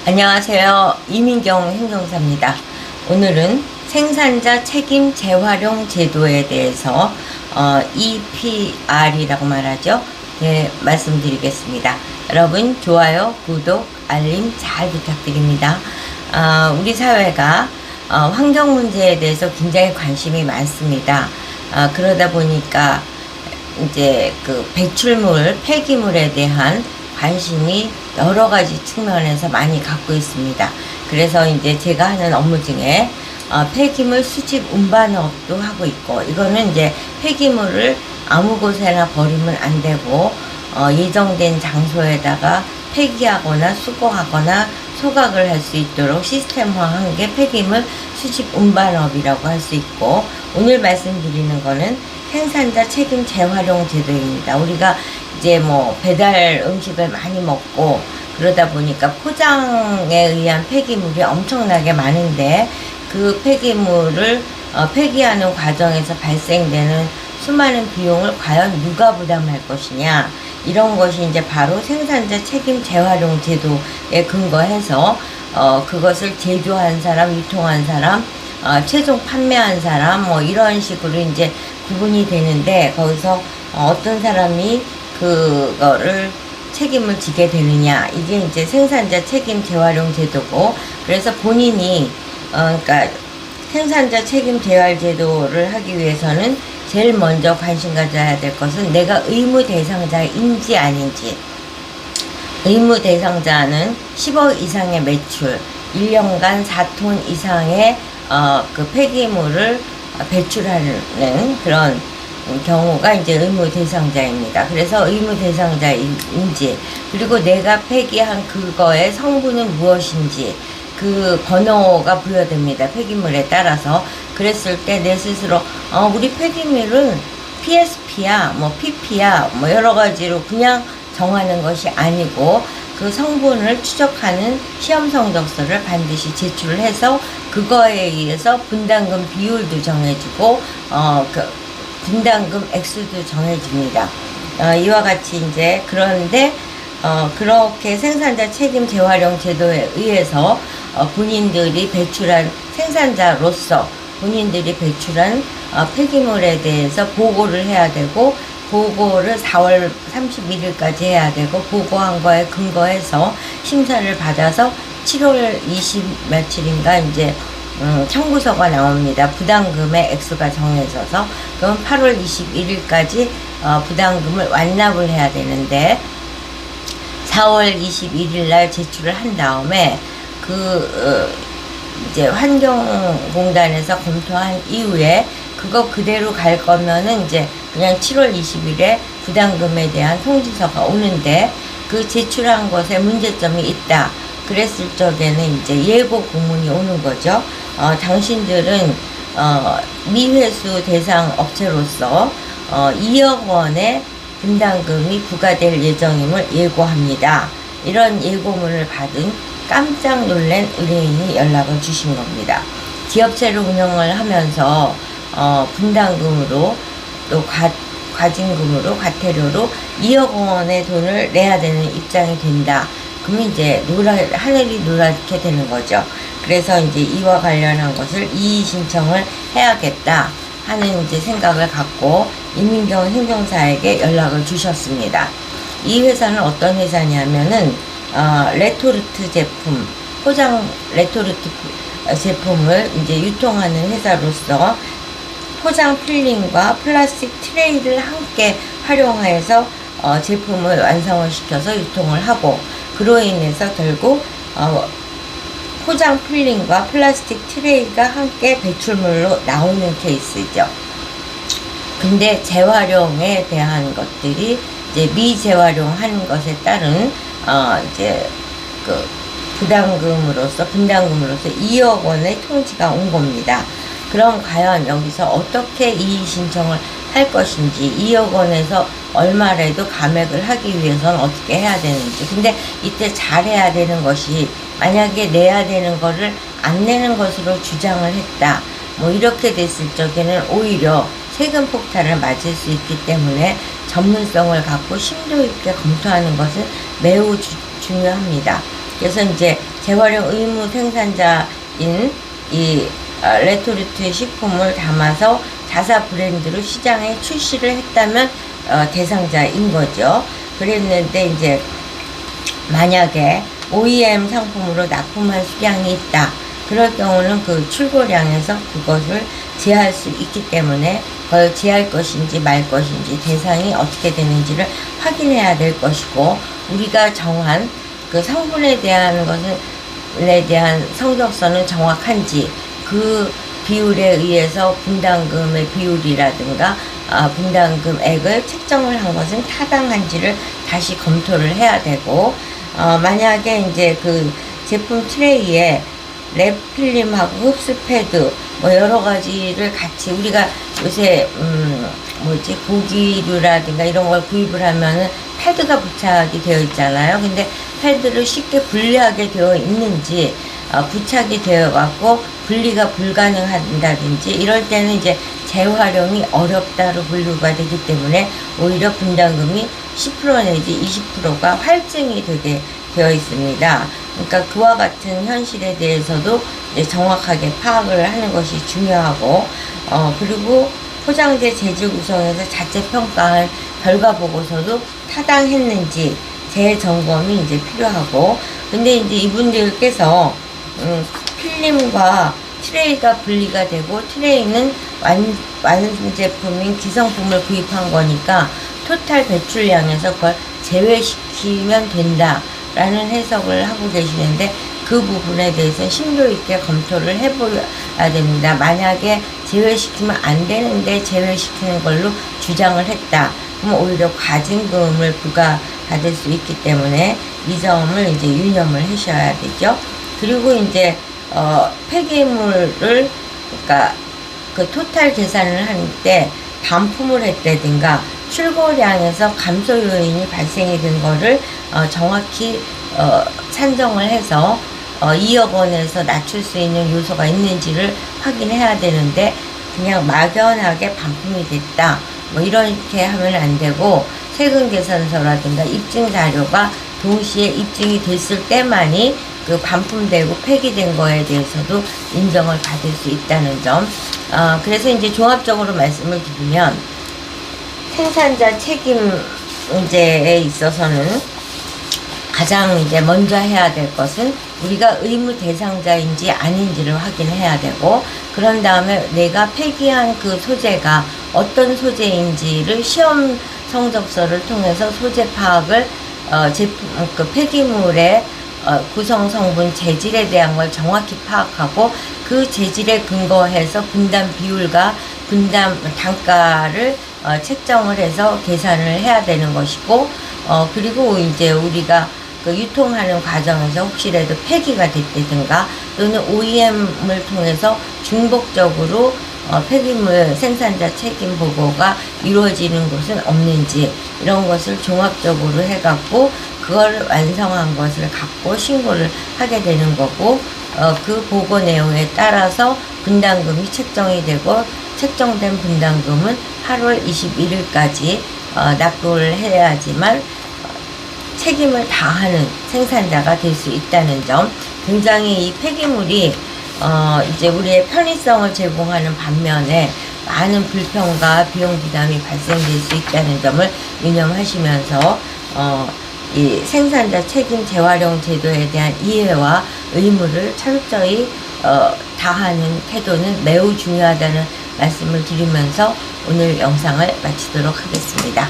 안녕하세요. 이민경 행정사입니다. 오늘은 생산자 책임 재활용 제도에 대해서 EPR이라고 말하죠. 네, 말씀드리겠습니다. 여러분 좋아요, 구독, 알림 잘 부탁드립니다. 우리 사회가 환경 문제에 대해서 굉장히 관심이 많습니다. 그러다 보니까 이제 그 배출물, 폐기물에 대한 관심이 여러 가지 측면에서 많이 갖고 있습니다. 그래서 이제 제가 하는 업무 중에 폐기물 수집 운반업도 하고 있고, 이거는 이제 폐기물을 아무 곳에나 버리면 안 되고 예정된 장소에다가 폐기하거나 수거하거나 소각을 할 수 있도록 시스템화한 게 폐기물 수집 운반업이라고 할 수 있고, 오늘 말씀드리는 거는 생산자 책임 재활용 제도입니다. 우리가 이제 뭐 배달 음식을 많이 먹고 그러다 보니까 포장에 의한 폐기물이 엄청나게 많은데, 그 폐기물을 폐기하는 과정에서 발생되는 수많은 비용을 과연 누가 부담할 것이냐, 이런 것이 이제 바로 생산자 책임 재활용 제도에 근거해서 그것을 제조한 사람, 유통한 사람, 최종 판매한 사람, 뭐 이런 식으로 이제 구분이 되는데, 거기서 어떤 사람이 그거를 책임을 지게 되느냐, 이게 이제 생산자 책임 재활용 제도고, 그래서 본인이 그러니까 생산자 책임 재활 제도를 하기 위해서는 제일 먼저 관심 가져야 될 것은 내가 의무 대상자인지 아닌지. 의무 대상자는 10억 이상의 매출, 1년간 4톤 이상의 그 폐기물을 배출하는 그런 경우가 이제 의무 대상자입니다. 그래서 의무 대상자인지, 그리고 내가 폐기한 그거의 성분은 무엇인지, 그 번호가 부여됩니다. 폐기물에 따라서. 그랬을 때 내 스스로 우리 폐기물은 PSP야, 뭐 PP야, 뭐 여러 가지로 그냥 정하는 것이 아니고, 그 성분을 추적하는 시험 성적서를 반드시 제출을 해서 그거에 의해서 분담금 비율도 정해지고 그 분담금 액수도 정해집니다. 이와 같이 이제, 그런데 그렇게 생산자 책임 재활용 제도에 의해서 본인들이 배출한, 생산자로서 본인들이 배출한 폐기물에 대해서 보고를 해야 되고, 보고를 4월 31일까지 해야 되고, 보고한 거에 근거해서 심사를 받아서 7월 20 며칠인가 이제 청구서가 나옵니다. 부담금의 액수가 정해져서. 그럼 8월 21일까지 부담금을 완납을 해야 되는데, 4월 21일 날 제출을 한 다음에 이제 환경공단에서 검토한 이후에 그거 그대로 갈 거면은 이제 그냥 7월 20일에 부담금에 대한 통지서가 오는데, 그 제출한 것에 문제점이 있다 그랬을 적에는 이제 예고 공문이 오는 거죠. 당신들은 미회수 대상 업체로서 2억 원의 분담금이 부과될 예정임을 예고합니다. 이런 예고문을 받은 깜짝 놀란 의뢰인이 연락을 주신 겁니다. 기업체를 운영을 하면서 분담금으로 또 과징금으로, 과태료로 2억 원의 돈을 내야 되는 입장이 된다. 그러면 이제 하늘이 노랗게 되는 거죠. 그래서 이제 이와 관련한 것을 이의 신청을 해야겠다 하는 이제 생각을 갖고 이민경 행정사에게 연락을 주셨습니다. 이 회사는 어떤 회사냐면은 레토르트 제품, 포장 레토르트 제품을 이제 유통하는 회사로서 포장 필링과 플라스틱 트레이를 함께 활용해서 제품을 완성을 시켜서 유통을 하고, 그로 인해서 결국 포장 필링과 플라스틱 트레이가 함께 배출물로 나오는 케이스죠. 근데 재활용에 대한 것들이 이제 미재활용한 것에 따른 이제 그 분담금으로서 2억 원의 통지가 온 겁니다. 그럼 과연 여기서 어떻게 이의 신청을 할 것인지, 2억 원에서 얼마라도 감액을 하기 위해서는 어떻게 해야 되는지. 근데 이때 잘해야 되는 것이, 만약에 내야 되는 거를 안 내는 것으로 주장을 했다, 뭐 이렇게 됐을 적에는 오히려 세금 폭탄을 맞을 수 있기 때문에 전문성을 갖고 심도 있게 검토하는 것은 매우 중요합니다. 그래서 이제 재활용 의무 생산자인 이 레토르트 식품을 담아서 자사 브랜드로 시장에 출시를 했다면 대상자인 거죠. 그랬는데 이제 만약에 OEM 상품으로 납품할 수량이 있다. 그럴 경우는 그 출고량에서 그것을 제할 수 있기 때문에 그걸 제할 것인지 말 것인지 대상이 어떻게 되는지를 확인해야 될 것이고, 우리가 정한 그 성분에 대한 것에 대한 성적서는 정확한지, 그 비율에 의해서 분담금의 비율이라든가 분담금액을 책정을 한 것은 타당한지를 다시 검토를 해야 되고, 만약에 이제 그 제품 트레이에 랩 필름하고 흡수 패드 뭐 여러 가지를 같이, 우리가 요새 고기류라든가 이런 걸 구입을 하면은 패드가 부착이 되어 있잖아요. 근데 패드를 쉽게 분리하게 되어 있는지, 부착이 되어 갖고 분리가 불가능한다든지 이럴 때는 이제 재활용이 어렵다로 분류가 되기 때문에 오히려 분담금이 10% 내지 20%가 할증이 되게 되어 있습니다. 그러니까 그와 같은 현실에 대해서도 이제 정확하게 파악을 하는 것이 중요하고, 그리고 포장재 재질 구성에서 자체 평가할 결과 보고서도 타당했는지 재점검이 이제 필요하고, 근데 이제 이분들께서 필름과 트레이가 분리가 되고 트레이는 완제품인 기성품을 구입한 거니까 토탈 배출량에서 그걸 제외시키면 된다 라는 해석을 하고 계시는데, 그 부분에 대해서 심도 있게 검토를 해보야 됩니다. 만약에 제외시키면 안 되는데 제외시키는 걸로 주장을 했다. 그럼 오히려 과징금을 부과받을 수 있기 때문에 이 점을 이제 유념을 하셔야 되죠. 그리고 이제 폐기물을, 그러니까 그 토탈 계산을 할 때 반품을 했다든가 출고량에서 감소 요인이 발생이 된 거를 정확히 산정을 해서 2억 원에서 낮출 수 있는 요소가 있는지를 확인해야 되는데, 그냥 막연하게 반품이 됐다 뭐 이렇게 하면 안 되고, 세금 계산서라든가 입증 자료가 동시에 입증이 됐을 때만이 그 반품되고 폐기된 거에 대해서도 인정을 받을 수 있다는 점. 그래서 이제 종합적으로 말씀을 드리면, 생산자 책임 문제에 있어서는 가장 이제 먼저 해야 될 것은 우리가 의무 대상자인지 아닌지를 확인해야 되고, 그런 다음에 내가 폐기한 그 소재가 어떤 소재인지를 시험 성적서를 통해서 소재 파악을 그 폐기물의 구성 성분 재질에 대한 걸 정확히 파악하고, 그 재질에 근거해서 분담 비율과 분담 단가를 책정을 해서 계산을 해야 되는 것이고, 그리고 이제 우리가 그 유통하는 과정에서 혹시라도 폐기가 됐다든가 또는 OEM을 통해서 중복적으로 폐기물 생산자 책임 보고가 이루어지는 곳은 없는지, 이런 것을 종합적으로 해갖고 그걸 완성한 것을 갖고 신고를 하게 되는 거고, 그 보고 내용에 따라서 분담금이 책정이 되고, 책정된 분담금은 8월 21일까지 납부를 해야지만 책임을 다하는 생산자가 될 수 있다는 점. 굉장히 이 폐기물이 이제 우리의 편의성을 제공하는 반면에 많은 불편과 비용 부담이 발생될 수 있다는 점을 유념하시면서 이 생산자 책임 재활용 제도에 대한 이해와 의무를 철저히 다하는 태도는 매우 중요하다는 말씀을 드리면서 오늘 영상을 마치도록 하겠습니다.